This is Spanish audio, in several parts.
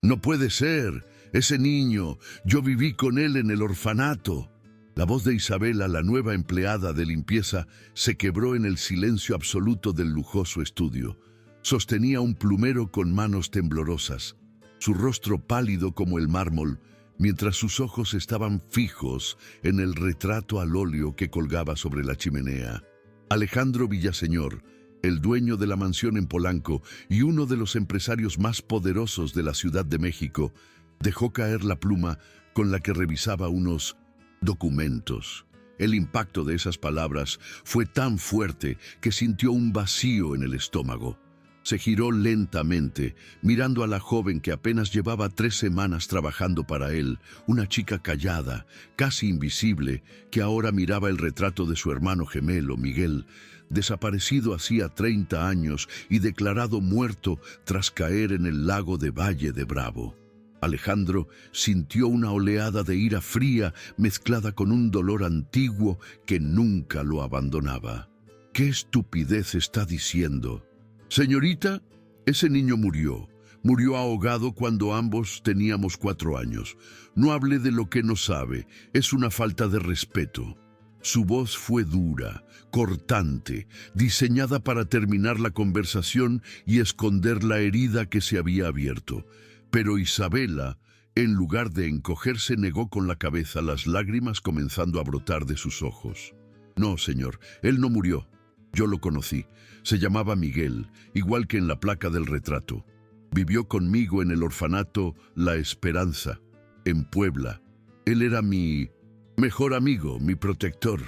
No puede ser. Ese niño, yo viví con él en el orfanato. La voz de Isabela, la nueva empleada de limpieza, se quebró en el silencio absoluto del lujoso estudio. Sostenía un plumero con manos temblorosas, su rostro pálido como el mármol, mientras sus ojos estaban fijos en el retrato al óleo que colgaba sobre la chimenea. Alejandro Villaseñor, el dueño de la mansión en Polanco y uno de los empresarios más poderosos de la Ciudad de México, dejó caer la pluma con la que revisaba unos documentos. El impacto de esas palabras fue tan fuerte que sintió un vacío en el estómago. Se giró lentamente, mirando a la joven que apenas llevaba 3 semanas trabajando para él, una chica callada, casi invisible, que ahora miraba el retrato de su hermano gemelo, Miguel, desaparecido hacía 30 años y declarado muerto tras caer en el lago de Valle de Bravo. Alejandro sintió una oleada de ira fría mezclada con un dolor antiguo que nunca lo abandonaba. ¿Qué estupidez está diciendo? Señorita, ese niño murió. Murió ahogado cuando ambos teníamos 4 años. No hable de lo que no sabe. Es una falta de respeto. Su voz fue dura, cortante, diseñada para terminar la conversación y esconder la herida que se había abierto. Pero Isabela, en lugar de encogerse, negó con la cabeza, las lágrimas comenzando a brotar de sus ojos. No, señor, él no murió. Yo lo conocí. Se llamaba Miguel, igual que en la placa del retrato. Vivió conmigo en el orfanato La Esperanza, en Puebla. Él era mi mejor amigo, mi protector.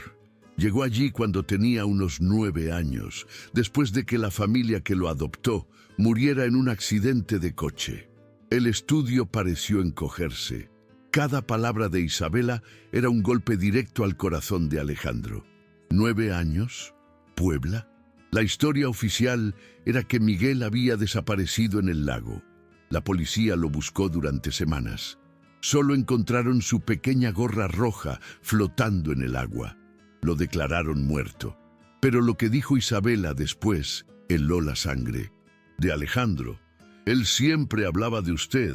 Llegó allí cuando tenía unos 9 años, después de que la familia que lo adoptó muriera en un accidente de coche. El estudio pareció encogerse. Cada palabra de Isabela era un golpe directo al corazón de Alejandro. 9 años, Puebla. La historia oficial era que Miguel había desaparecido en el lago. La policía lo buscó durante semanas. Solo encontraron su pequeña gorra roja flotando en el agua. Lo declararon muerto. Pero lo que dijo Isabela después heló la sangre. De Alejandro. Él siempre hablaba de usted.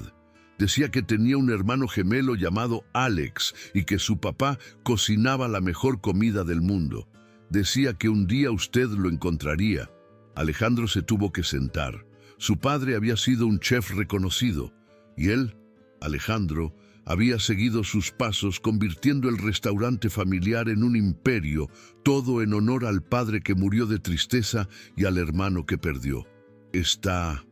Decía que tenía un hermano gemelo llamado Alex y que su papá cocinaba la mejor comida del mundo. Decía que un día usted lo encontraría. Alejandro se tuvo que sentar. Su padre había sido un chef reconocido y él, Alejandro, había seguido sus pasos, convirtiendo el restaurante familiar en un imperio, todo en honor al padre que murió de tristeza y al hermano que perdió. ¿Está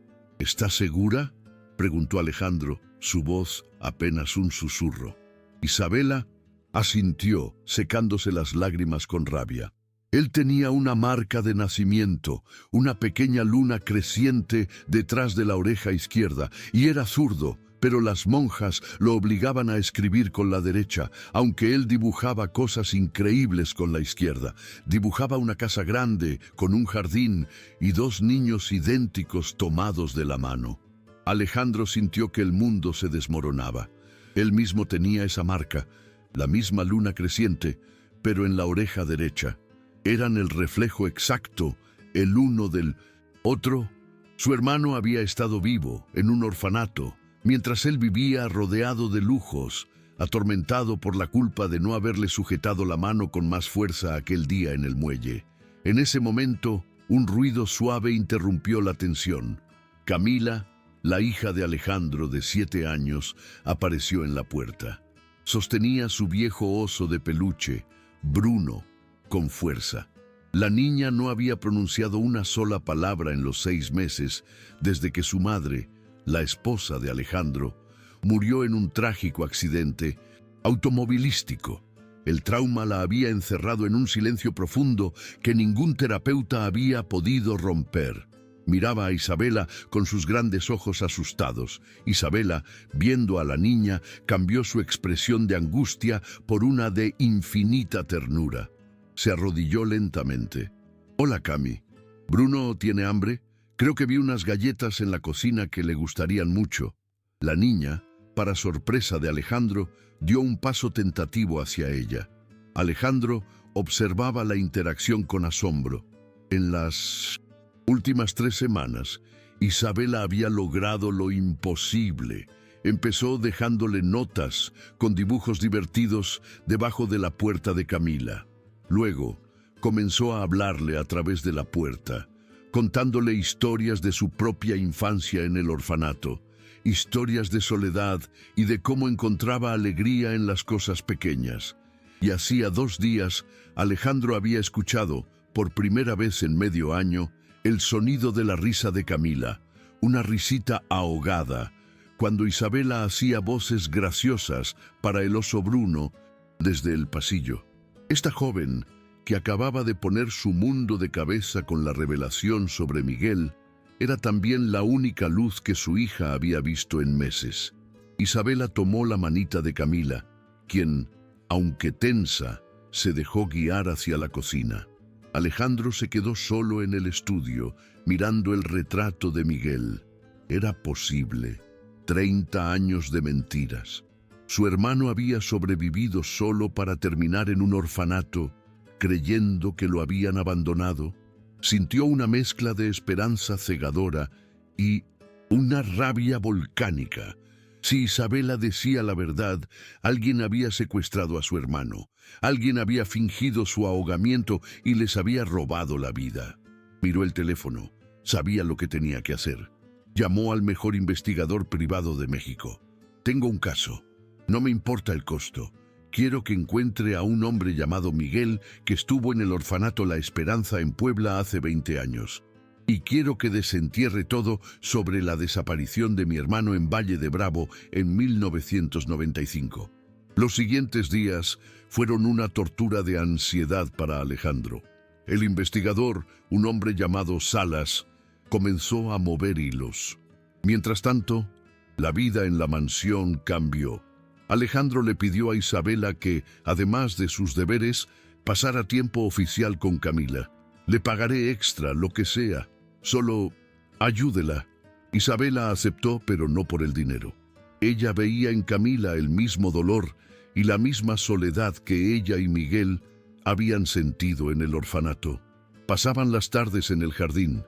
segura?, preguntó Alejandro, su voz apenas un susurro. Isabela asintió, secándose las lágrimas con rabia. Él tenía una marca de nacimiento, una pequeña luna creciente detrás de la oreja izquierda, y era zurdo, pero las monjas lo obligaban a escribir con la derecha, aunque él dibujaba cosas increíbles con la izquierda. Dibujaba una casa grande, con un jardín, y 2 niños idénticos tomados de la mano. Alejandro sintió que el mundo se desmoronaba. Él mismo tenía esa marca, la misma luna creciente, pero en la oreja derecha. Eran el reflejo exacto, el uno del otro. Su hermano había estado vivo, en un orfanato, mientras él vivía rodeado de lujos, atormentado por la culpa de no haberle sujetado la mano con más fuerza aquel día en el muelle. En ese momento, un ruido suave interrumpió la tensión. Camila, la hija de Alejandro de 7 años, apareció en la puerta. Sostenía su viejo oso de peluche, Bruno, con fuerza. La niña no había pronunciado una sola palabra en los 6 meses desde que su madre, la esposa de Alejandro, murió en un trágico accidente automovilístico. El trauma la había encerrado en un silencio profundo que ningún terapeuta había podido romper. Miraba a Isabela con sus grandes ojos asustados. Isabela, viendo a la niña, cambió su expresión de angustia por una de infinita ternura. Se arrodilló lentamente. «Hola, Cami. ¿Bruno tiene hambre? Creo que vi unas galletas en la cocina que le gustarían mucho». La niña, para sorpresa de Alejandro, dio un paso tentativo hacia ella. Alejandro observaba la interacción con asombro. En las últimas 3 semanas, Isabela había logrado lo imposible. Empezó dejándole notas con dibujos divertidos debajo de la puerta de Camila. Luego, comenzó a hablarle a través de la puerta, contándole historias de su propia infancia en el orfanato, historias de soledad y de cómo encontraba alegría en las cosas pequeñas. Y hacía 2 días, Alejandro había escuchado, por primera vez en medio año, el sonido de la risa de Camila, una risita ahogada, cuando Isabela hacía voces graciosas para el oso Bruno desde el pasillo. Esta joven, que acababa de poner su mundo de cabeza con la revelación sobre Miguel, era también la única luz que su hija había visto en meses. Isabela tomó la manita de Camila, quien, aunque tensa, se dejó guiar hacia la cocina. Alejandro se quedó solo en el estudio, mirando el retrato de Miguel. Era posible. 30 años de mentiras. Su hermano había sobrevivido solo para terminar en un orfanato, creyendo que lo habían abandonado. Sintió una mezcla de esperanza cegadora y una rabia volcánica. Si Isabela decía la verdad, alguien había secuestrado a su hermano, alguien había fingido su ahogamiento y les había robado la vida. Miró el teléfono, sabía lo que tenía que hacer. Llamó al mejor investigador privado de México. Tengo un caso. No me importa el costo. Quiero que encuentre a un hombre llamado Miguel que estuvo en el orfanato La Esperanza en Puebla hace 20 años. Y quiero que desentierre todo sobre la desaparición de mi hermano en Valle de Bravo en 1995. Los siguientes días fueron una tortura de ansiedad para Alejandro. El investigador, un hombre llamado Salas, comenzó a mover hilos. Mientras tanto, la vida en la mansión cambió. Alejandro le pidió a Isabela que, además de sus deberes, pasara tiempo oficial con Camila. Le pagaré extra, lo que sea. Solo ayúdela. Isabela aceptó, pero no por el dinero. Ella veía en Camila el mismo dolor y la misma soledad que ella y Miguel habían sentido en el orfanato. Pasaban las tardes en el jardín.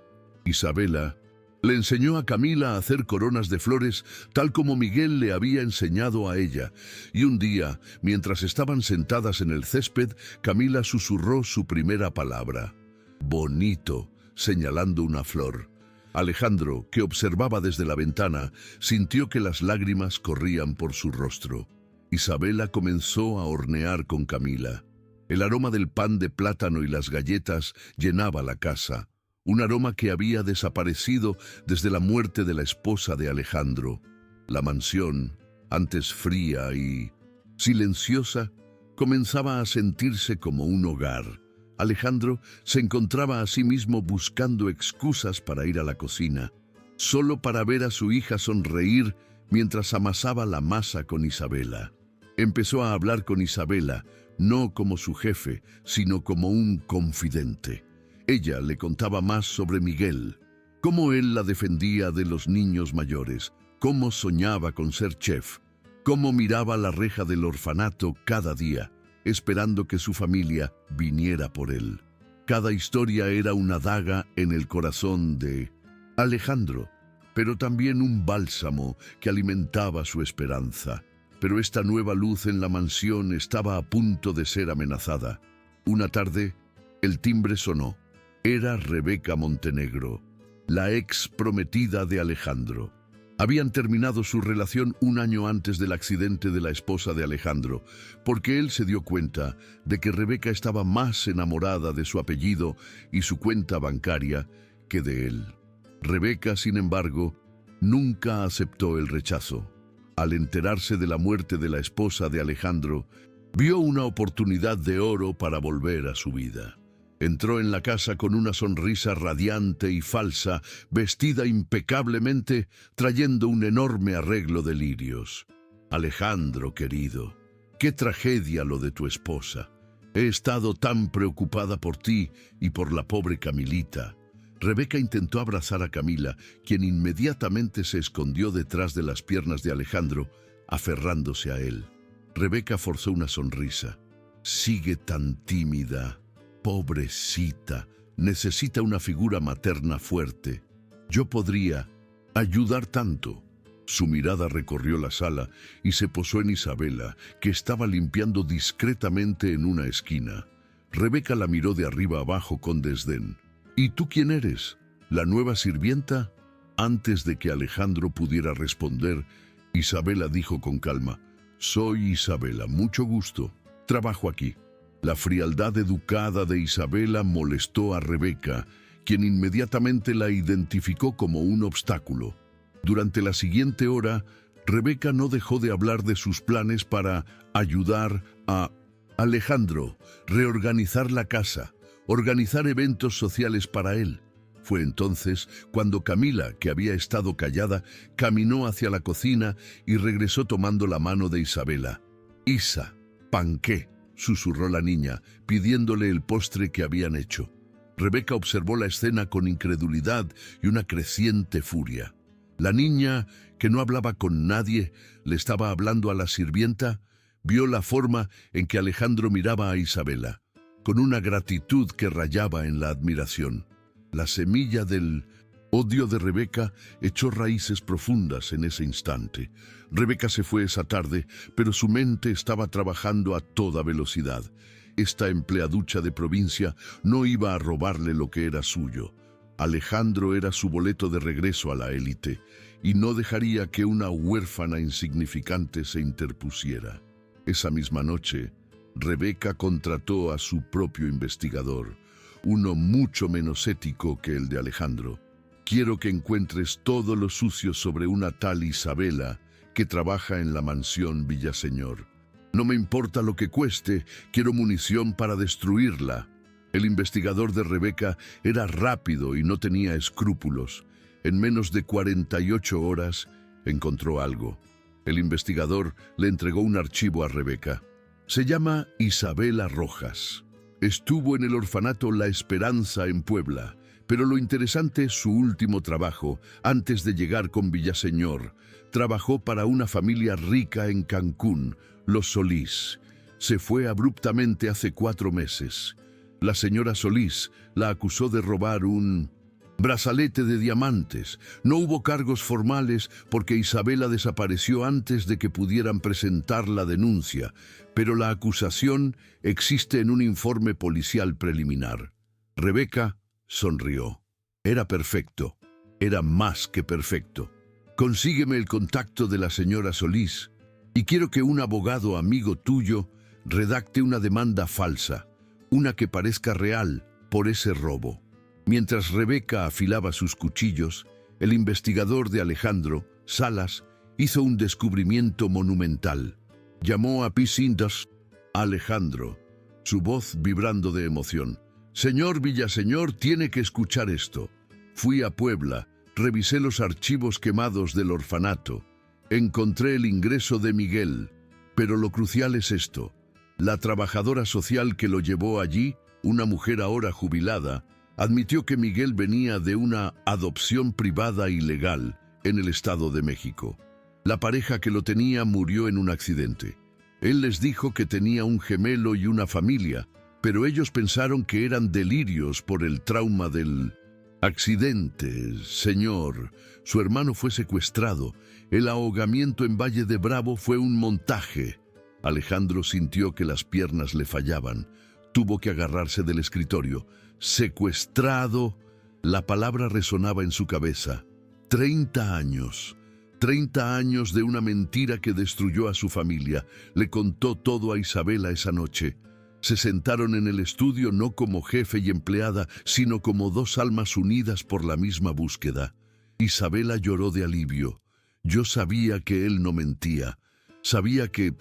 Isabela le enseñó a Camila a hacer coronas de flores, tal como Miguel le había enseñado a ella. Y un día, mientras estaban sentadas en el césped, Camila susurró su primera palabra. Bonito, señalando una flor. Alejandro, que observaba desde la ventana, sintió que las lágrimas corrían por su rostro. Isabela comenzó a hornear con Camila. El aroma del pan de plátano y las galletas llenaba la casa. Un aroma que había desaparecido desde la muerte de la esposa de Alejandro. La mansión, antes fría y silenciosa, comenzaba a sentirse como un hogar. Alejandro se encontraba a sí mismo buscando excusas para ir a la cocina, solo para ver a su hija sonreír mientras amasaba la masa con Isabela. Empezó a hablar con Isabela, no como su jefe, sino como un confidente. Ella le contaba más sobre Miguel, cómo él la defendía de los niños mayores, cómo soñaba con ser chef, cómo miraba la reja del orfanato cada día, esperando que su familia viniera por él. Cada historia era una daga en el corazón de Alejandro, pero también un bálsamo que alimentaba su esperanza. Pero esta nueva luz en la mansión estaba a punto de ser amenazada. Una tarde, el timbre sonó. Era Rebeca Montenegro, la ex prometida de Alejandro. Habían terminado su relación un año antes del accidente de la esposa de Alejandro, porque él se dio cuenta de que Rebeca estaba más enamorada de su apellido y su cuenta bancaria que de él. Rebeca, sin embargo, nunca aceptó el rechazo. Al enterarse de la muerte de la esposa de Alejandro, vio una oportunidad de oro para volver a su vida. Entró en la casa con una sonrisa radiante y falsa, vestida impecablemente, trayendo un enorme arreglo de lirios. Alejandro, querido, qué tragedia lo de tu esposa. He estado tan preocupada por ti y por la pobre Camilita. Rebeca intentó abrazar a Camila, quien inmediatamente se escondió detrás de las piernas de Alejandro, aferrándose a él. Rebeca forzó una sonrisa. Sigue tan tímida. Pobrecita, necesita una figura materna fuerte. Yo podría ayudar tanto. Su mirada recorrió la sala y se posó en Isabela, que estaba limpiando discretamente en una esquina. Rebeca la miró de arriba abajo con desdén. ¿Y tú quién eres? ¿La nueva sirvienta? Antes de que Alejandro pudiera responder, Isabela dijo con calma: Soy Isabela, mucho gusto. Trabajo aquí. La frialdad educada de Isabela molestó a Rebeca, quien inmediatamente la identificó como un obstáculo. Durante la siguiente hora, Rebeca no dejó de hablar de sus planes para ayudar a Alejandro, reorganizar la casa, organizar eventos sociales para él. Fue entonces cuando Camila, que había estado callada, caminó hacia la cocina y regresó tomando la mano de Isabela. «Isa, panqué», susurró la niña, pidiéndole el postre que habían hecho. Rebeca observó la escena con incredulidad y una creciente furia. La niña, que no hablaba con nadie, le estaba hablando a la sirvienta, vio la forma en que Alejandro miraba a Isabela, con una gratitud que rayaba en la admiración. La semilla del odio de Rebeca echó raíces profundas en ese instante. Rebeca se fue esa tarde, pero su mente estaba trabajando a toda velocidad. Esta empleaducha de provincia no iba a robarle lo que era suyo. Alejandro era su boleto de regreso a la élite, y no dejaría que una huérfana insignificante se interpusiera. Esa misma noche, Rebeca contrató a su propio investigador, uno mucho menos ético que el de Alejandro. Quiero que encuentres todo lo sucio sobre una tal Isabela que trabaja en la mansión Villaseñor. No me importa lo que cueste, quiero munición para destruirla. El investigador de Rebeca era rápido y no tenía escrúpulos. En menos de 48 horas encontró algo. El investigador le entregó un archivo a Rebeca. Se llama Isabela Rojas. Estuvo en el orfanato La Esperanza en Puebla, pero lo interesante es su último trabajo. Antes de llegar con Villaseñor, trabajó para una familia rica en Cancún, los Solís. Se fue abruptamente hace 4 meses. La señora Solís la acusó de robar un brazalete de diamantes. No hubo cargos formales porque Isabela desapareció antes de que pudieran presentar la denuncia, pero la acusación existe en un informe policial preliminar. Rebeca sonrió. Era perfecto. Era más que perfecto. Consígueme el contacto de la señora Solís y quiero que un abogado amigo tuyo redacte una demanda falsa, una que parezca real por ese robo. Mientras Rebeca afilaba sus cuchillos, el investigador de Alejandro, Salas, hizo un descubrimiento monumental. Llamó a Pisindas Alejandro, su voz vibrando de emoción. Señor Villaseñor, tiene que escuchar esto. Fui a Puebla, revisé los archivos quemados del orfanato. Encontré el ingreso de Miguel, pero lo crucial es esto. La trabajadora social que lo llevó allí, una mujer ahora jubilada, admitió que Miguel venía de una adopción privada ilegal en el Estado de México. La pareja que lo tenía murió en un accidente. Él les dijo que tenía un gemelo y una familia, pero ellos pensaron que eran delirios por el trauma del accidente. Señor, su hermano fue secuestrado. El ahogamiento en Valle de Bravo fue un montaje. Alejandro sintió que las piernas le fallaban. Tuvo que agarrarse del escritorio. Secuestrado. La palabra resonaba en su cabeza. 30 años. 30 años de una mentira que destruyó a su familia. Le contó todo a Isabela esa noche. Se sentaron en el estudio no como jefe y empleada, sino como dos almas unidas por la misma búsqueda. Isabela lloró de alivio. Yo sabía que él no mentía. Sabía que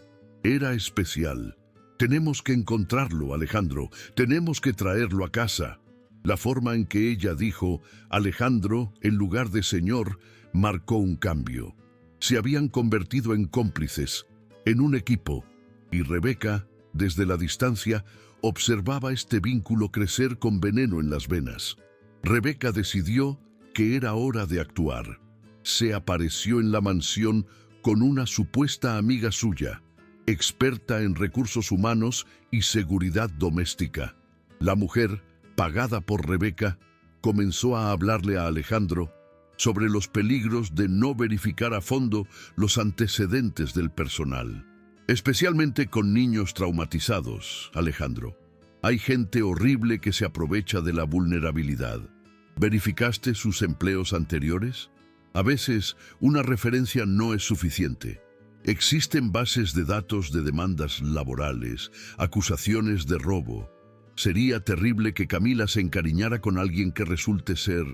era especial. Tenemos que encontrarlo, Alejandro. Tenemos que traerlo a casa. La forma en que ella dijo Alejandro en lugar de señor marcó un cambio. Se habían convertido en cómplices, en un equipo, y Rebeca, desde la distancia, observaba este vínculo crecer con veneno en las venas. Rebeca decidió que era hora de actuar. Se apareció en la mansión con una supuesta amiga suya, experta en recursos humanos y seguridad doméstica. La mujer, pagada por Rebeca, comenzó a hablarle a Alejandro sobre los peligros de no verificar a fondo los antecedentes del personal, especialmente con niños traumatizados, Alejandro. Hay gente horrible que se aprovecha de la vulnerabilidad. ¿Verificaste sus empleos anteriores? A veces, una referencia no es suficiente. Existen bases de datos de demandas laborales, acusaciones de robo. Sería terrible que Camila se encariñara con alguien que resulte ser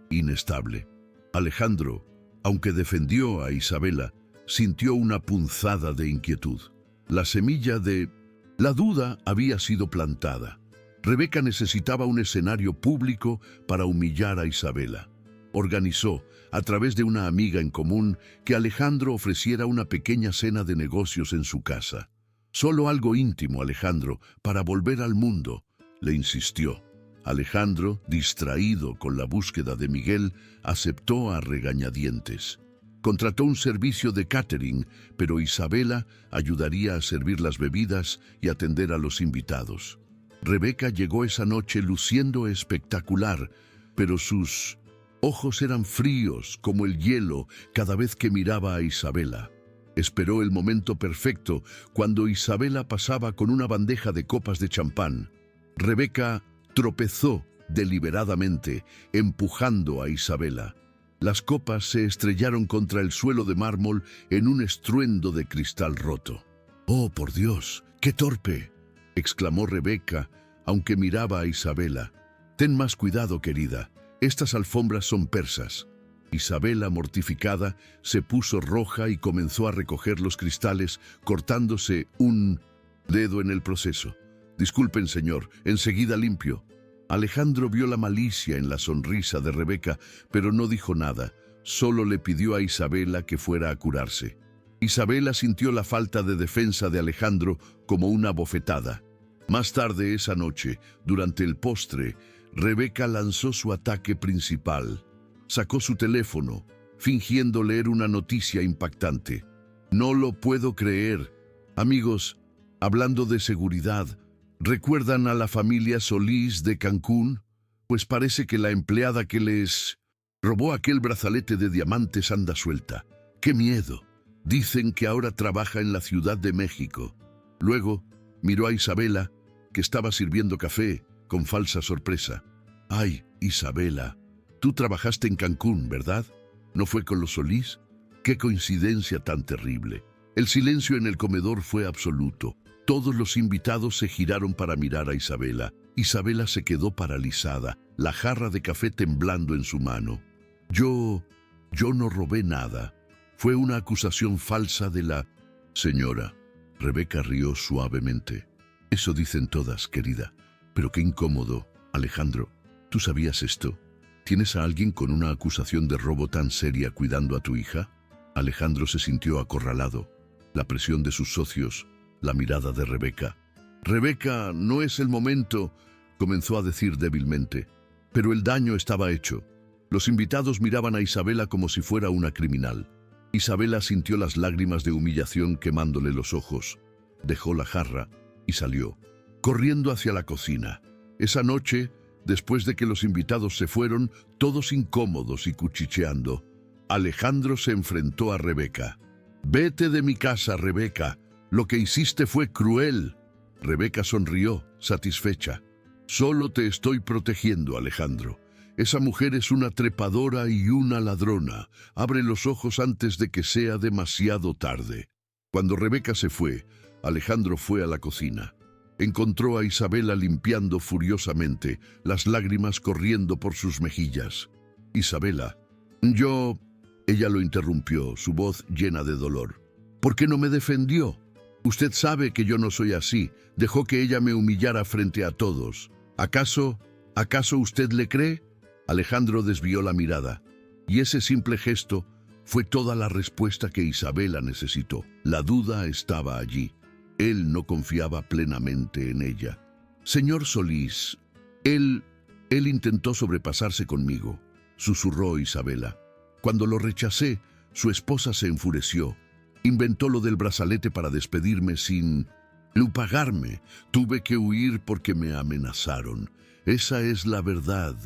inestable. Alejandro, aunque defendió a Isabela, sintió una punzada de inquietud. La semilla de la duda había sido plantada. Rebeca necesitaba un escenario público para humillar a Isabela. Organizó, a través de una amiga en común, que Alejandro ofreciera una pequeña cena de negocios en su casa. Solo algo íntimo, Alejandro, para volver al mundo, le insistió. Alejandro, distraído con la búsqueda de Miguel, aceptó a regañadientes. Contrató un servicio de catering, pero Isabela ayudaría a servir las bebidas y atender a los invitados. Rebeca llegó esa noche luciendo espectacular, pero sus ojos eran fríos como el hielo cada vez que miraba a Isabela. Esperó el momento perfecto cuando Isabela pasaba con una bandeja de copas de champán. Rebeca tropezó deliberadamente, empujando a Isabela. Las copas se estrellaron contra el suelo de mármol en un estruendo de cristal roto. «¡Oh, por Dios! ¡Qué torpe!», exclamó Rebeca, aunque miraba a Isabela. «Ten más cuidado, querida. Estas alfombras son persas». Isabela, mortificada, se puso roja y comenzó a recoger los cristales, cortándose un dedo en el proceso. «Disculpen, señor, enseguida limpio». Alejandro vio la malicia en la sonrisa de Rebeca, pero no dijo nada. Solo le pidió a Isabela que fuera a curarse. Isabela sintió la falta de defensa de Alejandro como una bofetada. Más tarde esa noche, durante el postre, Rebeca lanzó su ataque principal. Sacó su teléfono, fingiendo leer una noticia impactante. «No lo puedo creer. Amigos, hablando de seguridad, ¿recuerdan a la familia Solís de Cancún? Pues parece que la empleada que les robó aquel brazalete de diamantes anda suelta. ¡Qué miedo! Dicen que ahora trabaja en la Ciudad de México». Luego miró a Isabela, que estaba sirviendo café, con falsa sorpresa. «Ay, Isabela, tú trabajaste en Cancún, ¿verdad? ¿No fue con los Solís? ¡Qué coincidencia tan terrible!». El silencio en el comedor fue absoluto. Todos los invitados se giraron para mirar a Isabela. Isabela se quedó paralizada, la jarra de café temblando en su mano. Yo no robé nada. Fue una acusación falsa de la señora». Rebeca rió suavemente. «Eso dicen todas, querida. Pero qué incómodo. Alejandro, ¿tú sabías esto? ¿Tienes a alguien con una acusación de robo tan seria cuidando a tu hija?» Alejandro se sintió acorralado. La presión de sus socios, la mirada de Rebeca. «Rebeca, no es el momento», comenzó a decir débilmente. Pero el daño estaba hecho. Los invitados miraban a Isabela como si fuera una criminal. Isabela sintió las lágrimas de humillación quemándole los ojos. Dejó la jarra y salió, corriendo hacia la cocina. Esa noche, después de que los invitados se fueron, todos incómodos y cuchicheando, Alejandro se enfrentó a Rebeca. «Vete de mi casa, Rebeca. Lo que hiciste fue cruel». Rebeca sonrió, satisfecha. «Solo te estoy protegiendo, Alejandro. Esa mujer es una trepadora y una ladrona. Abre los ojos antes de que sea demasiado tarde». Cuando Rebeca se fue, Alejandro fue a la cocina. Encontró a Isabela limpiando furiosamente, las lágrimas corriendo por sus mejillas. «Isabela, yo...» Ella lo interrumpió, su voz llena de dolor. «¿Por qué no me defendió? Usted sabe que yo no soy así. Dejó que ella me humillara frente a todos. ¿Acaso usted le cree?» Alejandro desvió la mirada, y ese simple gesto fue toda la respuesta que Isabela necesitó. La duda estaba allí. Él no confiaba plenamente en ella. «Señor Solís, él intentó sobrepasarse conmigo», susurró Isabela. «Cuando lo rechacé, su esposa se enfureció. Inventó lo del brazalete para despedirme sin pagarme. Tuve que huir porque me amenazaron. Esa es la verdad».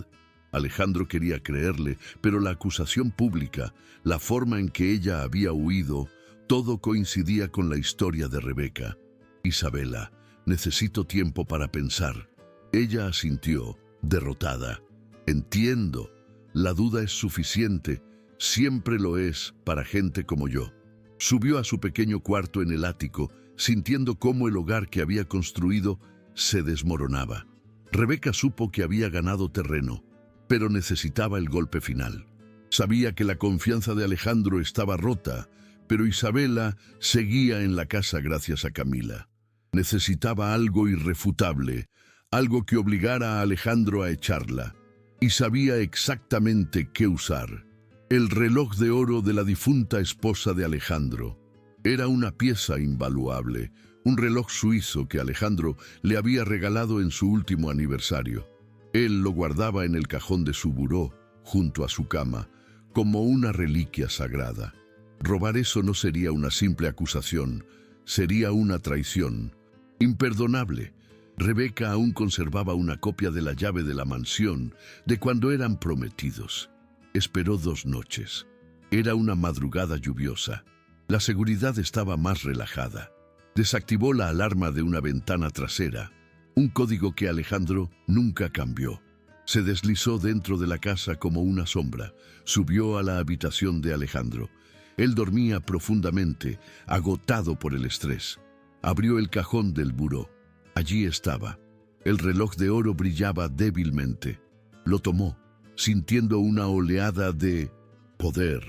Alejandro quería creerle, pero la acusación pública, la forma en que ella había huido, todo coincidía con la historia de Rebeca. Isabela, necesito tiempo para pensar. Ella asintió, derrotada. Entiendo, la duda es suficiente, siempre lo es para gente como yo. Subió a su pequeño cuarto en el ático, sintiendo cómo el hogar que había construido se desmoronaba. Rebeca supo que había ganado terreno, pero necesitaba el golpe final. Sabía que la confianza de Alejandro estaba rota, pero Isabela seguía en la casa gracias a Camila. Necesitaba algo irrefutable, algo que obligara a Alejandro a echarla, y sabía exactamente qué usar. El reloj de oro de la difunta esposa de Alejandro. Era una pieza invaluable, un reloj suizo que Alejandro le había regalado en su último aniversario. Él lo guardaba en el cajón de su buró, junto a su cama, como una reliquia sagrada. Robar eso no sería una simple acusación, sería una traición. Imperdonable. Rebeca aún conservaba una copia de la llave de la mansión de cuando eran prometidos. Esperó 2 noches. Era una madrugada lluviosa. La seguridad estaba más relajada. Desactivó la alarma de una ventana trasera, un código que Alejandro nunca cambió. Se deslizó dentro de la casa como una sombra. Subió a la habitación de Alejandro. Él dormía profundamente, agotado por el estrés. Abrió el cajón del buró. Allí estaba. El reloj de oro brillaba débilmente. Lo tomó, sintiendo una oleada de poder.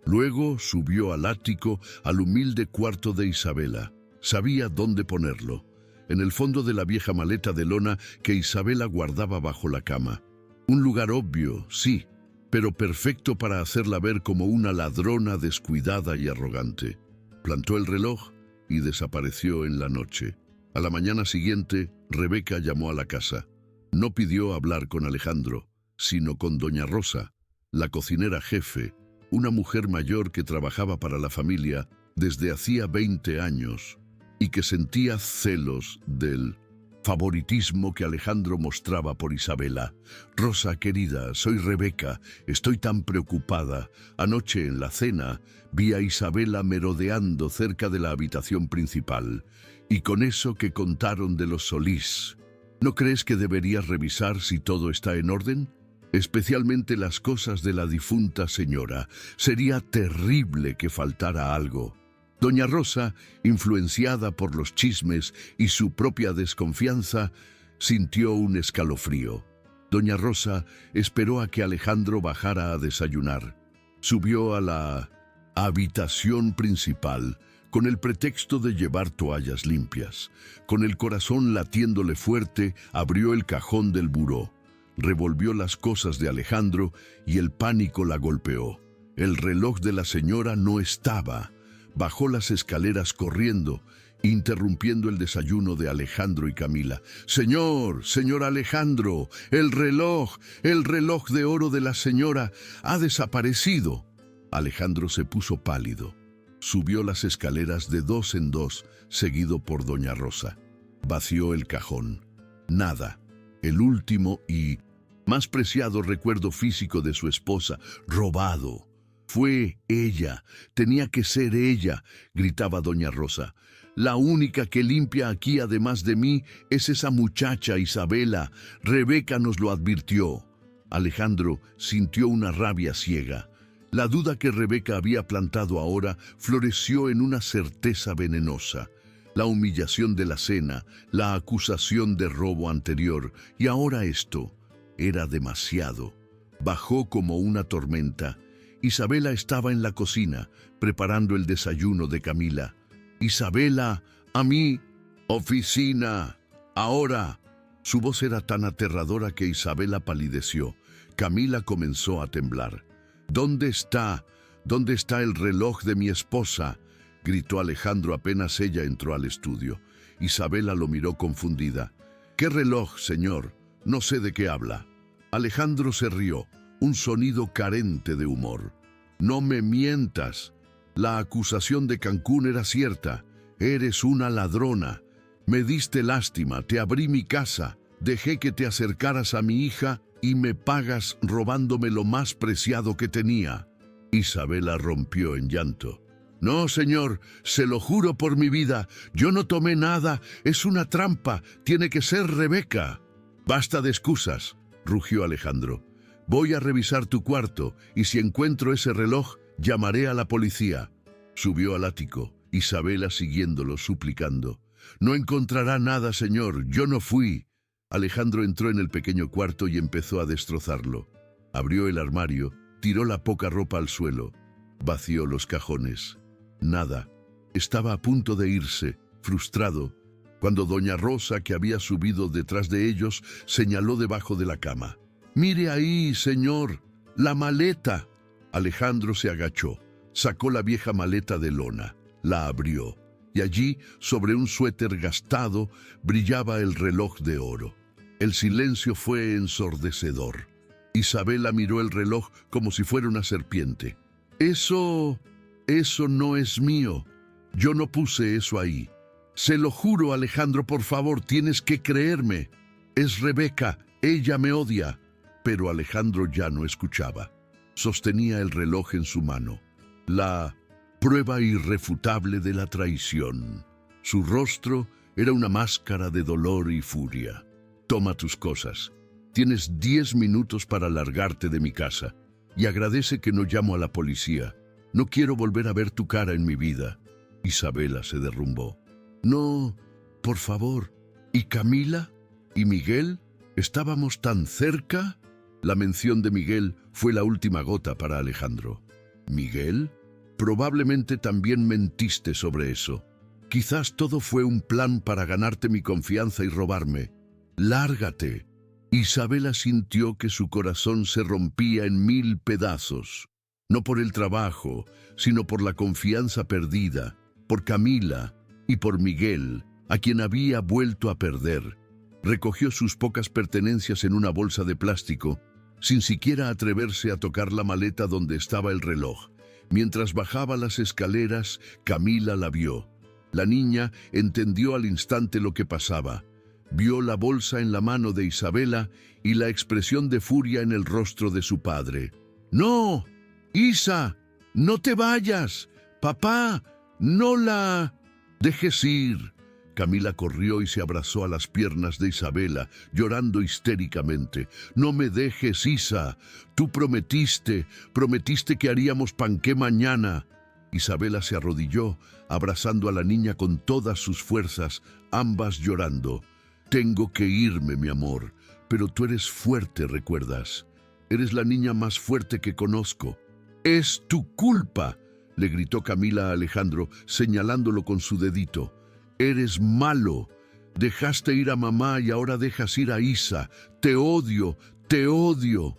Luego subió al ático, al humilde cuarto de Isabela. Sabía dónde ponerlo, en el fondo de la vieja maleta de lona que Isabela guardaba bajo la cama. Un lugar obvio, sí, pero perfecto para hacerla ver como una ladrona descuidada y arrogante. Plantó el reloj y desapareció en la noche. A la mañana siguiente, Rebeca llamó a la casa. No pidió hablar con Alejandro, sino con doña Rosa, la cocinera jefe, una mujer mayor que trabajaba para la familia desde hacía 20 años y que sentía celos del favoritismo que Alejandro mostraba por Isabela. Rosa, querida, soy Rebeca, estoy tan preocupada. Anoche en la cena vi a Isabela merodeando cerca de la habitación principal, y con eso que contaron de los Solís. ¿No crees que deberías revisar si todo está en orden? Especialmente las cosas de la difunta señora. Sería terrible que faltara algo. Doña Rosa, influenciada por los chismes y su propia desconfianza, sintió un escalofrío. Doña Rosa esperó a que Alejandro bajara a desayunar. Subió a la habitación principal con el pretexto de llevar toallas limpias. Con el corazón latiéndole fuerte, abrió el cajón del buró. Revolvió las cosas de Alejandro y el pánico la golpeó. El reloj de la señora no estaba. Bajó las escaleras corriendo, interrumpiendo el desayuno de Alejandro y Camila. Señor Alejandro, el reloj de oro de la señora ha desaparecido. Alejandro se puso pálido. Subió las escaleras de 2 en 2, seguido por doña Rosa. Vació el cajón. Nada. El último y más preciado recuerdo físico de su esposa, robado. Fue ella, tenía que ser ella, gritaba doña Rosa. La única que limpia aquí además de mí es esa muchacha Isabela. Rebeca nos lo advirtió. Alejandro sintió una rabia ciega. La duda que Rebeca había plantado ahora floreció en una certeza venenosa. La humillación de la cena, la acusación de robo anterior, y ahora esto. Era demasiado. Bajó como una tormenta. Isabela estaba en la cocina, preparando el desayuno de Camila. Isabela, a mí, oficina, ahora. Su voz era tan aterradora que Isabela palideció. Camila comenzó a temblar. ¿Dónde está? ¿Dónde está el reloj de mi esposa?, gritó Alejandro apenas ella entró al estudio. Isabela lo miró confundida. ¿Qué reloj, señor? No sé de qué habla. Alejandro se rió, un sonido carente de humor. No me mientas. La acusación de Cancún era cierta. Eres una ladrona. Me diste lástima, te abrí mi casa, dejé que te acercaras a mi hija y me pagas robándome lo más preciado que tenía. Isabela rompió en llanto. No, señor, se lo juro por mi vida, yo no tomé nada, es una trampa, tiene que ser Rebeca. Basta de excusas, rugió Alejandro. Voy a revisar tu cuarto y si encuentro ese reloj, llamaré a la policía. Subió al ático, Isabela siguiéndolo, suplicando. No encontrará nada, señor, yo no fui. Alejandro entró en el pequeño cuarto y empezó a destrozarlo. Abrió el armario, tiró la poca ropa al suelo, vació los cajones. Nada. Estaba a punto de irse, frustrado, cuando doña Rosa, que había subido detrás de ellos, señaló debajo de la cama. «Mire ahí, señor, la maleta». Alejandro se agachó, sacó la vieja maleta de lona, la abrió, y allí, sobre un suéter gastado, brillaba el reloj de oro. El silencio fue ensordecedor. Isabela miró el reloj como si fuera una serpiente. Eso no es mío. Yo no puse eso ahí. Se lo juro, Alejandro, por favor, tienes que creerme. Es Rebeca, ella me odia». Pero Alejandro ya no escuchaba. Sostenía el reloj en su mano. La prueba irrefutable de la traición. Su rostro era una máscara de dolor y furia. «Toma tus cosas. Tienes 10 minutos para largarte de mi casa. Y agradece que no llamo a la policía. No quiero volver a ver tu cara en mi vida». Isabela se derrumbó. «No, por favor. ¿Y Camila? ¿Y Miguel? ¿Estábamos tan cerca?» La mención de Miguel fue la última gota para Alejandro. ¿Miguel? Probablemente también mentiste sobre eso. Quizás todo fue un plan para ganarte mi confianza y robarme. ¡Lárgate! Isabela sintió que su corazón se rompía en 1000 pedazos. No por el trabajo, sino por la confianza perdida, por Camila y por Miguel, a quien había vuelto a perder. Recogió sus pocas pertenencias en una bolsa de plástico, sin siquiera atreverse a tocar la maleta donde estaba el reloj. Mientras bajaba las escaleras, Camila la vio. La niña entendió al instante lo que pasaba. Vio la bolsa en la mano de Isabela y la expresión de furia en el rostro de su padre. «¡No! Isa, no te vayas! ¡Papá, no la dejes ir!». Camila corrió y se abrazó a las piernas de Isabela, llorando histéricamente. «No me dejes, Isa. Tú prometiste que haríamos panqué mañana». Isabela se arrodilló, abrazando a la niña con todas sus fuerzas, ambas llorando. «Tengo que irme, mi amor, pero tú eres fuerte, ¿recuerdas? Eres la niña más fuerte que conozco». «Es tu culpa», le gritó Camila a Alejandro, señalándolo con su dedito. «Eres malo. Dejaste ir a mamá y ahora dejas ir a Isa. Te odio, te odio».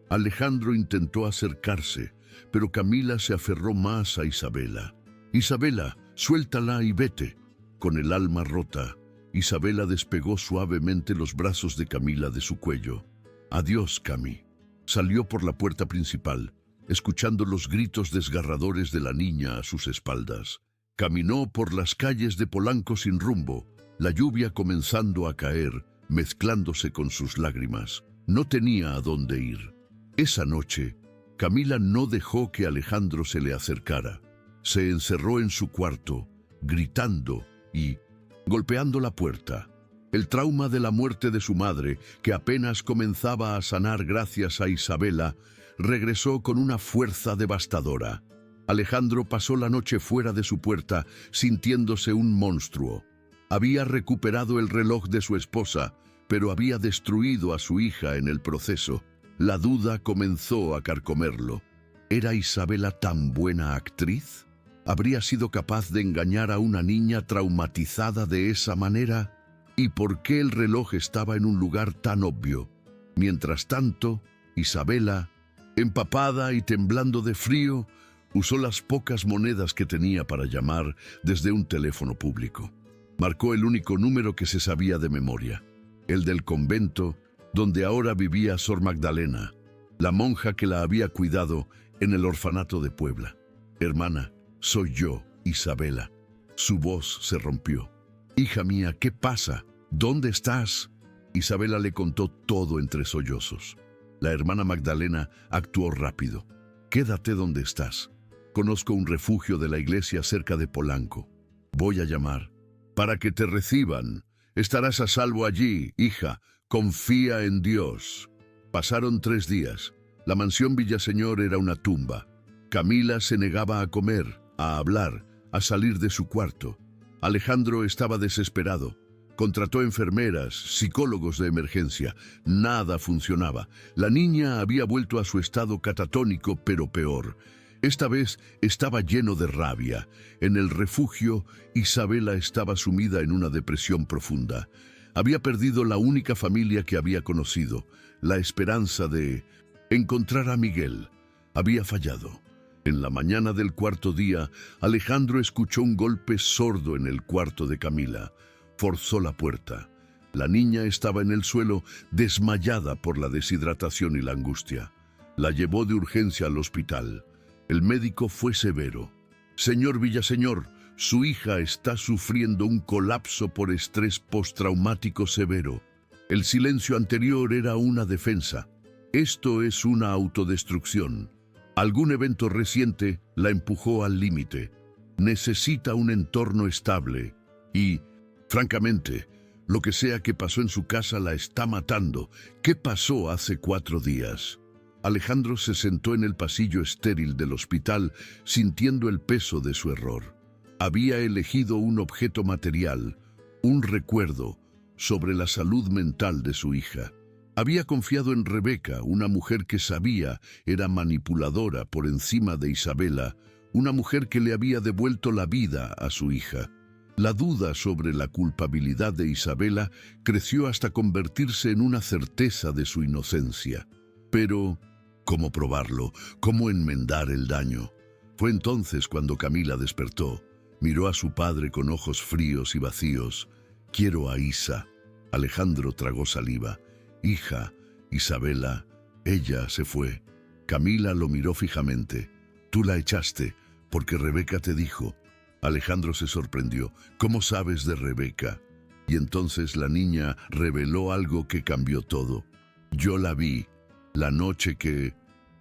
Alejandro intentó acercarse, pero Camila se aferró más a Isabela. «Isabela, suéltala y vete». Con el alma rota, Isabela despegó suavemente los brazos de Camila de su cuello. «Adiós, Cami». Salió por la puerta principal, escuchando los gritos desgarradores de la niña a sus espaldas. Caminó por las calles de Polanco sin rumbo, la lluvia comenzando a caer, mezclándose con sus lágrimas. No tenía a dónde ir. Esa noche, Camila no dejó que Alejandro se le acercara. Se encerró en su cuarto, gritando y golpeando la puerta. El trauma de la muerte de su madre, que apenas comenzaba a sanar gracias a Isabela, regresó con una fuerza devastadora. Alejandro pasó la noche fuera de su puerta, sintiéndose un monstruo. Había recuperado el reloj de su esposa, pero había destruido a su hija en el proceso. La duda comenzó a carcomerlo. ¿Era Isabela tan buena actriz? ¿Habría sido capaz de engañar a una niña traumatizada de esa manera? ¿Y por qué el reloj estaba en un lugar tan obvio? Mientras tanto, Isabela, empapada y temblando de frío, usó las pocas monedas que tenía para llamar desde un teléfono público. Marcó el único número que se sabía de memoria, el del convento donde ahora vivía Sor Magdalena, la monja que la había cuidado en el orfanato de Puebla. «Hermana, soy yo, Isabela». Su voz se rompió. «Hija mía, ¿qué pasa? ¿Dónde estás?». Isabela le contó todo entre sollozos. La hermana Magdalena actuó rápido. Quédate donde estás. Conozco un refugio de la iglesia cerca de Polanco. Voy a llamar. Para que te reciban. Estarás a salvo allí, hija. Confía en Dios. Pasaron 3 días. La mansión Villaseñor era una tumba. Camila se negaba a comer, a hablar, a salir de su cuarto. Alejandro estaba desesperado. Contrató enfermeras, psicólogos de emergencia. Nada funcionaba. La niña había vuelto a su estado catatónico, pero peor. Esta vez estaba lleno de rabia. En el refugio, Isabela estaba sumida en una depresión profunda. Había perdido la única familia que había conocido. La esperanza de encontrar a Miguel había fallado. En la mañana del 4.º día, Alejandro escuchó un golpe sordo en el cuarto de Camila. Forzó la puerta. La niña estaba en el suelo, desmayada por la deshidratación y la angustia. La llevó de urgencia al hospital. El médico fue severo. Señor Villaseñor, su hija está sufriendo un colapso por estrés postraumático severo. El silencio anterior era una defensa. Esto es una autodestrucción. Algún evento reciente la empujó al límite. Necesita un entorno estable y, francamente, lo que sea que pasó en su casa la está matando. ¿Qué pasó hace 4 días? Alejandro se sentó en el pasillo estéril del hospital, sintiendo el peso de su error. Había elegido un objeto material, un recuerdo, sobre la salud mental de su hija. Había confiado en Rebeca, una mujer que sabía era manipuladora por encima de Isabela, una mujer que le había devuelto la vida a su hija. La duda sobre la culpabilidad de Isabela creció hasta convertirse en una certeza de su inocencia. Pero, ¿cómo probarlo? ¿Cómo enmendar el daño? Fue entonces cuando Camila despertó. Miró a su padre con ojos fríos y vacíos. «Quiero a Isa». Alejandro tragó saliva. «Hija, Isabela». Ella se fue. Camila lo miró fijamente. «Tú la echaste, porque Rebeca te dijo». Alejandro se sorprendió. «¿Cómo sabes de Rebeca?» Y entonces la niña reveló algo que cambió todo. «Yo la vi. La noche que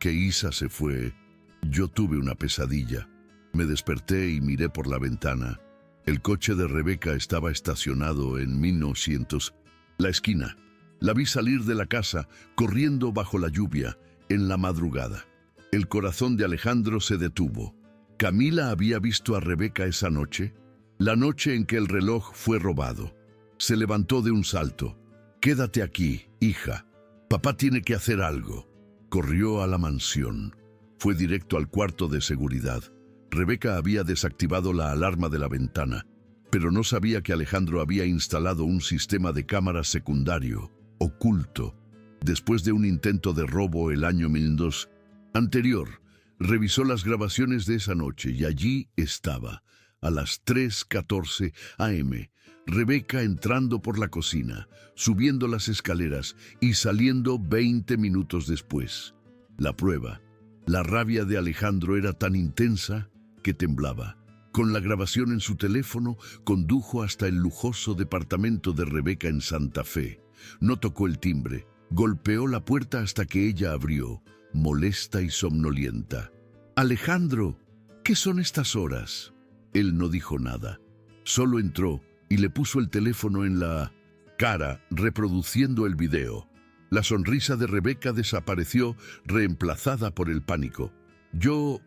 Isa se fue, yo tuve una pesadilla. Me desperté y miré por la ventana. El coche de Rebeca estaba estacionado en 1900, la esquina. La vi salir de la casa, corriendo bajo la lluvia, en la madrugada». El corazón de Alejandro se detuvo. ¿Camila había visto a Rebeca esa noche? La noche en que el reloj fue robado. Se levantó de un salto. «Quédate aquí, hija. Papá tiene que hacer algo». Corrió a la mansión. Fue directo al cuarto de seguridad. Rebeca había desactivado la alarma de la ventana, pero no sabía que Alejandro había instalado un sistema de cámaras secundario, oculto. Después de un intento de robo el año 2002 anterior, revisó las grabaciones de esa noche y allí estaba, a las 3:14 a.m., Rebeca entrando por la cocina, subiendo las escaleras y saliendo 20 minutos después. La prueba, la rabia de Alejandro era tan intensa que temblaba. Con la grabación en su teléfono, condujo hasta el lujoso departamento de Rebeca en Santa Fe. No tocó el timbre, golpeó la puerta hasta que ella abrió, molesta y somnolienta. «Alejandro, ¿qué son estas horas?» Él no dijo nada. Solo entró y le puso el teléfono en la cara, reproduciendo el video. La sonrisa de Rebeca desapareció, reemplazada por el pánico. Yo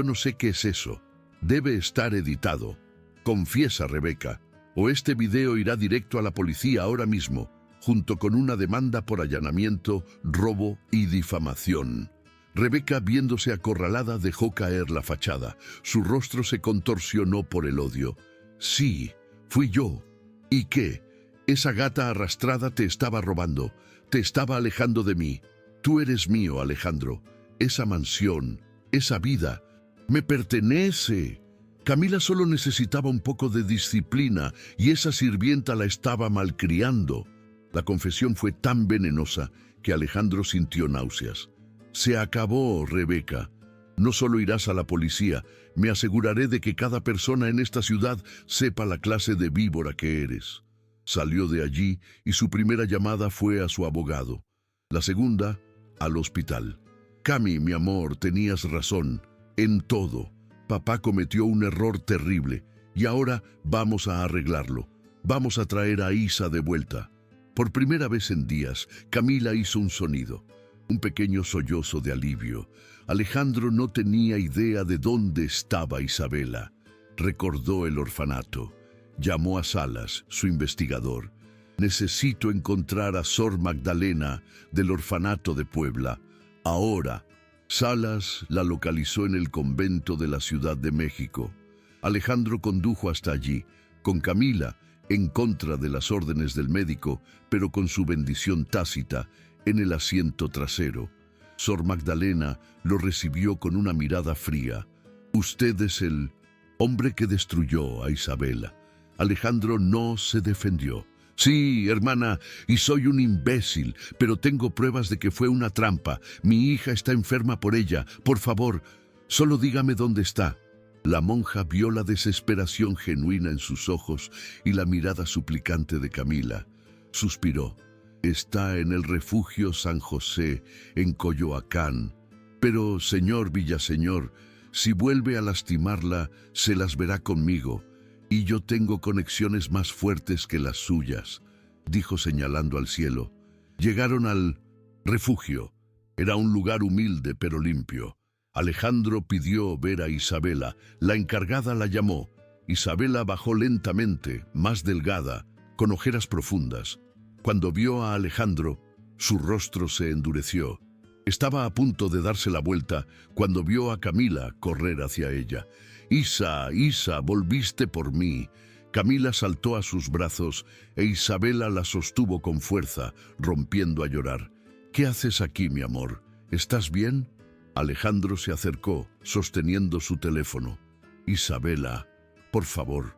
no sé qué es eso. Debe estar editado. Confiesa, Rebeca, o este video irá directo a la policía ahora mismo, junto con una demanda por allanamiento, robo y difamación». Rebeca, viéndose acorralada, dejó caer la fachada. Su rostro se contorsionó por el odio. «Sí, fui yo. ¿Y qué? Esa gata arrastrada te estaba robando, te estaba alejando de mí. Tú eres mío, Alejandro. Esa mansión, esa vida, me pertenece». Camila solo necesitaba un poco de disciplina y esa sirvienta la estaba malcriando. La confesión fue tan venenosa que Alejandro sintió náuseas. «Se acabó, Rebeca. No solo irás a la policía, me aseguraré de que cada persona en esta ciudad sepa la clase de víbora que eres». Salió de allí y su primera llamada fue a su abogado. La segunda, al hospital. Cami, mi amor, tenías razón, en todo. Papá cometió un error terrible y ahora vamos a arreglarlo. Vamos a traer a Isa de vuelta. Por primera vez en días, Camila hizo un sonido, un pequeño sollozo de alivio. Alejandro no tenía idea de dónde estaba Isabela. Recordó el orfanato. Llamó a Salas, su investigador. Necesito encontrar a Sor Magdalena del orfanato de Puebla. Ahora. Salas la localizó en el convento de la Ciudad de México. Alejandro condujo hasta allí, con Camila, en contra de las órdenes del médico, pero con su bendición tácita, en el asiento trasero. Sor Magdalena lo recibió con una mirada fría. Usted es el hombre que destruyó a Isabela. Alejandro no se defendió. Sí, hermana, y soy un imbécil, pero tengo pruebas de que fue una trampa. Mi hija está enferma por ella. Por favor, solo dígame dónde está. La monja vio la desesperación genuina en sus ojos y la mirada suplicante de Camila. Suspiró. Está en el refugio San José, en Coyoacán. Pero, señor Villaseñor, si vuelve a lastimarla, se las verá conmigo. Y yo tengo conexiones más fuertes que las suyas, dijo señalando al cielo. Llegaron al refugio. Era un lugar humilde pero limpio. Alejandro pidió ver a Isabela. La encargada la llamó. Isabela bajó lentamente, más delgada, con ojeras profundas. Cuando vio a Alejandro, su rostro se endureció. Estaba a punto de darse la vuelta cuando vio a Camila correr hacia ella. Isa, Isa, volviste por mí. Camila saltó a sus brazos e Isabela la sostuvo con fuerza, rompiendo a llorar. ¿Qué haces aquí, mi amor? ¿Estás bien? Alejandro se acercó, sosteniendo su teléfono. Isabela, por favor.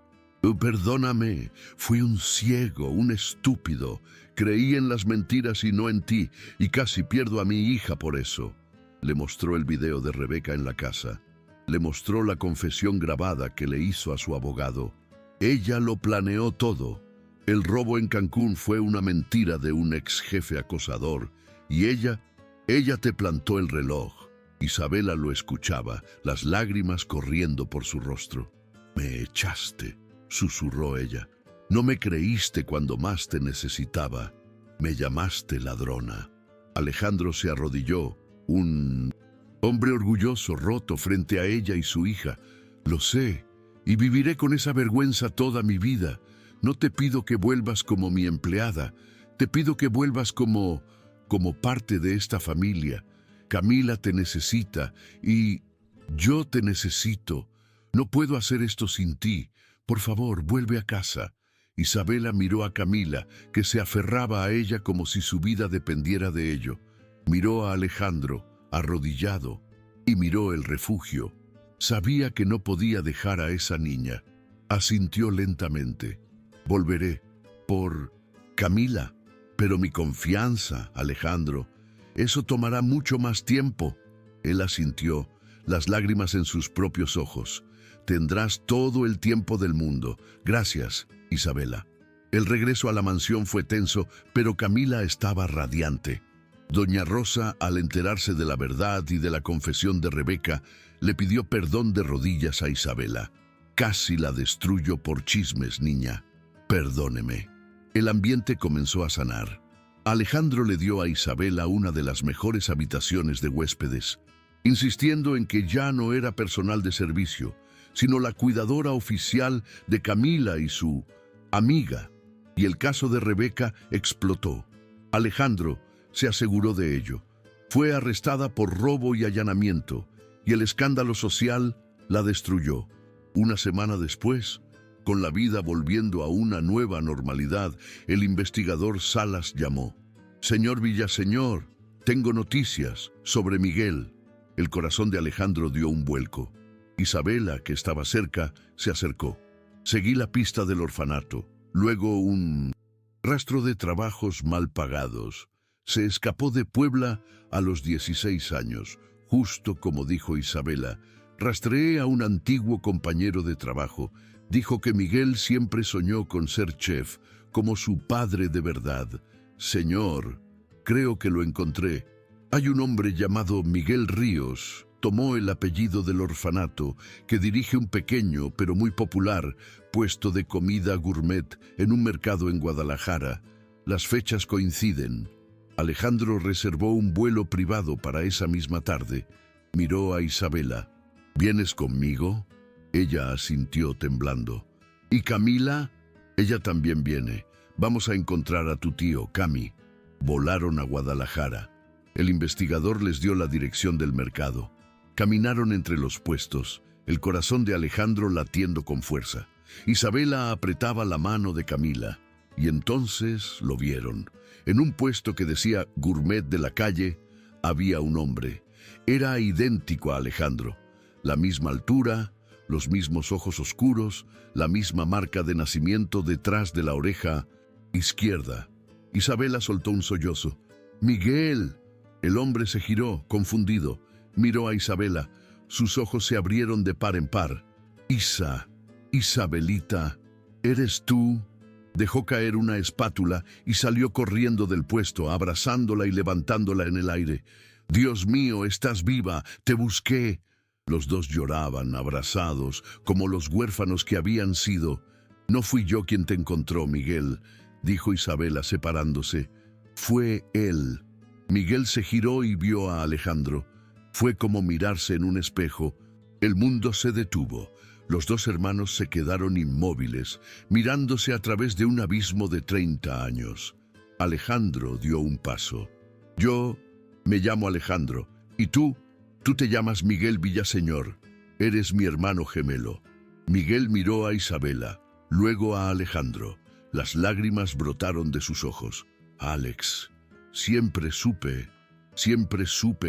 Perdóname, fui un ciego, un estúpido. Creí en las mentiras y no en ti, y casi pierdo a mi hija por eso. Le mostró el video de Rebeca en la casa. Le mostró la confesión grabada que le hizo a su abogado. Ella lo planeó todo. El robo en Cancún fue una mentira de un ex jefe acosador. Y ella te plantó el reloj. Isabela lo escuchaba, las lágrimas corriendo por su rostro. Me echaste, susurró ella. No me creíste cuando más te necesitaba. Me llamaste ladrona. Alejandro se arrodilló, un hombre orgulloso, roto frente a ella y su hija. Lo sé, y viviré con esa vergüenza toda mi vida. No te pido que vuelvas como mi empleada. Te pido que vuelvas como parte de esta familia. Camila te necesita y yo te necesito. No puedo hacer esto sin ti. Por favor, vuelve a casa. Isabela miró a Camila, que se aferraba a ella como si su vida dependiera de ello. Miró a Alejandro, arrodillado, y miró el refugio. Sabía que no podía dejar a esa niña. Asintió lentamente. Volveré por Camila. Pero mi confianza, Alejandro, eso tomará mucho más tiempo. Él asintió, las lágrimas en sus propios ojos. Tendrás todo el tiempo del mundo. Gracias, Isabela. El regreso a la mansión fue tenso, pero Camila estaba radiante. Doña Rosa, al enterarse de la verdad y de la confesión de Rebeca, le pidió perdón de rodillas a Isabela. Casi la destruyo por chismes, niña. Perdóneme. El ambiente comenzó a sanar. Alejandro le dio a Isabela una de las mejores habitaciones de huéspedes, insistiendo en que ya no era personal de servicio, sino la cuidadora oficial de Camila y su amiga. Y el caso de Rebeca explotó. Alejandro se aseguró de ello. Fue arrestada por robo y allanamiento, y el escándalo social la destruyó. Una semana después, con la vida volviendo a una nueva normalidad, el investigador Salas llamó. Señor Villaseñor, tengo noticias sobre Miguel. El corazón de Alejandro dio un vuelco. Isabela, que estaba cerca, se acercó. Seguí la pista del orfanato. Luego un rastro de trabajos mal pagados. Se escapó de Puebla a los 16 años, justo como dijo Isabela. Rastreé a un antiguo compañero de trabajo. Dijo que Miguel siempre soñó con ser chef, como su padre de verdad. Señor, creo que lo encontré. Hay un hombre llamado Miguel Ríos. Tomó el apellido del orfanato, que dirige un pequeño pero muy popular puesto de comida gourmet en un mercado en Guadalajara. Las fechas coinciden. Alejandro reservó un vuelo privado para esa misma tarde. Miró a Isabela. ¿Vienes conmigo? Ella asintió temblando. ¿Y Camila? Ella también viene. Vamos a encontrar a tu tío, Cami. Volaron a Guadalajara. El investigador les dio la dirección del mercado. Caminaron entre los puestos, el corazón de Alejandro latiendo con fuerza. Isabela apretaba la mano de Camila, y entonces lo vieron. En un puesto que decía Gourmet de la calle, había un hombre. Era idéntico a Alejandro. La misma altura, los mismos ojos oscuros, la misma marca de nacimiento detrás de la oreja izquierda. Isabela soltó un sollozo. ¡Miguel! El hombre se giró, confundido. Miró a Isabela. Sus ojos se abrieron de par en par. Isabelita, ¿eres tú? Dejó caer una espátula y salió corriendo del puesto, abrazándola y levantándola en el aire. Dios mío, estás viva, te busqué. Los dos lloraban, abrazados, como los huérfanos que habían sido. No fui yo quien te encontró, Miguel, dijo Isabela separándose. Fue él. Miguel se giró y vio a Alejandro. Fue como mirarse en un espejo. El mundo se detuvo. Los dos hermanos se quedaron inmóviles, mirándose a través de un abismo de 30 años. Alejandro dio un paso. Yo me llamo Alejandro. ¿Y tú? Tú te llamas Miguel Villaseñor. Eres mi hermano gemelo. Miguel miró a Isabela, luego a Alejandro. Las lágrimas brotaron de sus ojos. Alex, siempre supe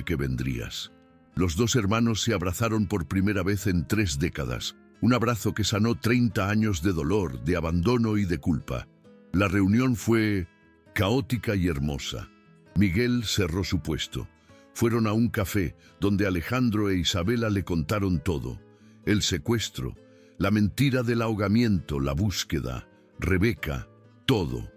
que vendrías. Los dos hermanos se abrazaron por primera vez en 3 décadas. Un abrazo que sanó 30 años de dolor, de abandono y de culpa. La reunión fue caótica y hermosa. Miguel cerró su puesto. Fueron a un café donde Alejandro e Isabela le contaron todo. El secuestro, la mentira del ahogamiento, la búsqueda, Rebeca, todo.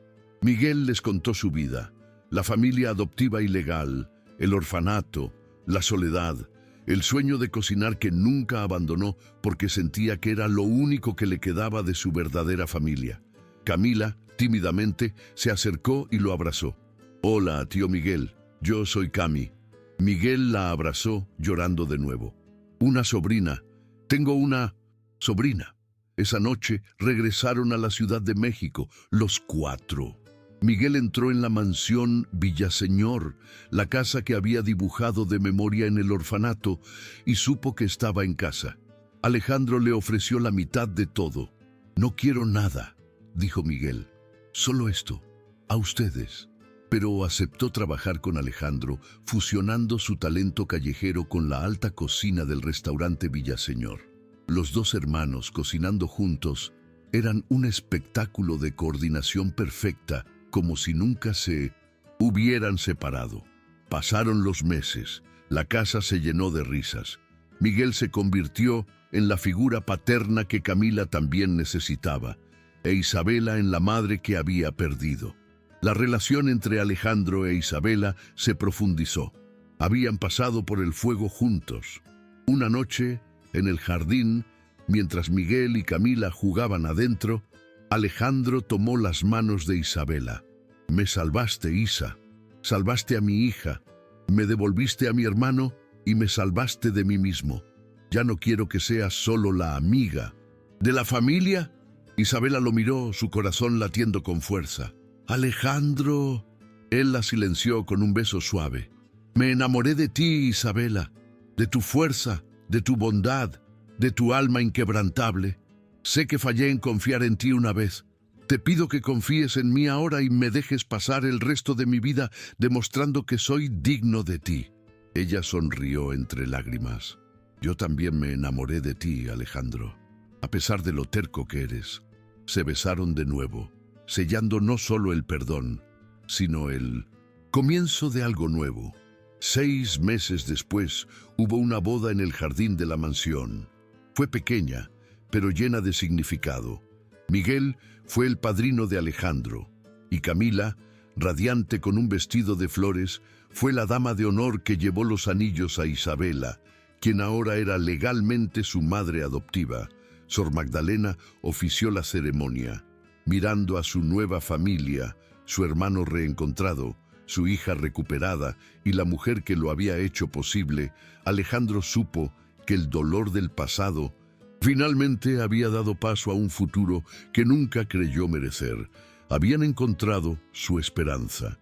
Miguel les contó su vida, la familia adoptiva ilegal, el orfanato, la soledad, el sueño de cocinar que nunca abandonó porque sentía que era lo único que le quedaba de su verdadera familia. Camila, tímidamente, se acercó y lo abrazó. Hola, tío Miguel, yo soy Cami. Miguel la abrazó, llorando de nuevo. Una sobrina. Tengo una sobrina. Esa noche regresaron a la Ciudad de México, los 4. Miguel entró en la mansión Villaseñor, la casa que había dibujado de memoria en el orfanato, y supo que estaba en casa. Alejandro le ofreció la mitad de todo. No quiero nada, dijo Miguel. Solo esto, a ustedes. Pero aceptó trabajar con Alejandro, fusionando su talento callejero con la alta cocina del restaurante Villaseñor. Los dos hermanos, cocinando juntos, eran un espectáculo de coordinación perfecta, como si nunca se hubieran separado. Pasaron los meses, la casa se llenó de risas. Miguel se convirtió en la figura paterna que Camila también necesitaba, e Isabela en la madre que había perdido. La relación entre Alejandro e Isabela se profundizó. Habían pasado por el fuego juntos. Una noche, en el jardín, mientras Miguel y Camila jugaban adentro, Alejandro tomó las manos de Isabela. Me salvaste, Isa. Salvaste a mi hija. Me devolviste a mi hermano y me salvaste de mí mismo. Ya no quiero que seas solo la amiga. ¿De la familia? Isabela lo miró, su corazón latiendo con fuerza. Alejandro. Él la silenció con un beso suave. Me enamoré de ti, Isabela, de tu fuerza, de tu bondad, de tu alma inquebrantable. Sé que fallé en confiar en ti una vez. Te pido que confíes en mí ahora y me dejes pasar el resto de mi vida demostrando que soy digno de ti. Ella sonrió entre lágrimas. Yo también me enamoré de ti, Alejandro, a pesar de lo terco que eres. Se besaron de nuevo, sellando no solo el perdón, sino el comienzo de algo nuevo. 6 meses después hubo una boda en el jardín de la mansión. Fue pequeña, pero llena de significado. Miguel fue el padrino de Alejandro, y Camila, radiante con un vestido de flores, fue la dama de honor que llevó los anillos a Isabela, quien ahora era legalmente su madre adoptiva. Sor Magdalena ofició la ceremonia. Mirando a su nueva familia, su hermano reencontrado, su hija recuperada y la mujer que lo había hecho posible, Alejandro supo que el dolor del pasado finalmente había dado paso a un futuro que nunca creyó merecer. Habían encontrado su esperanza.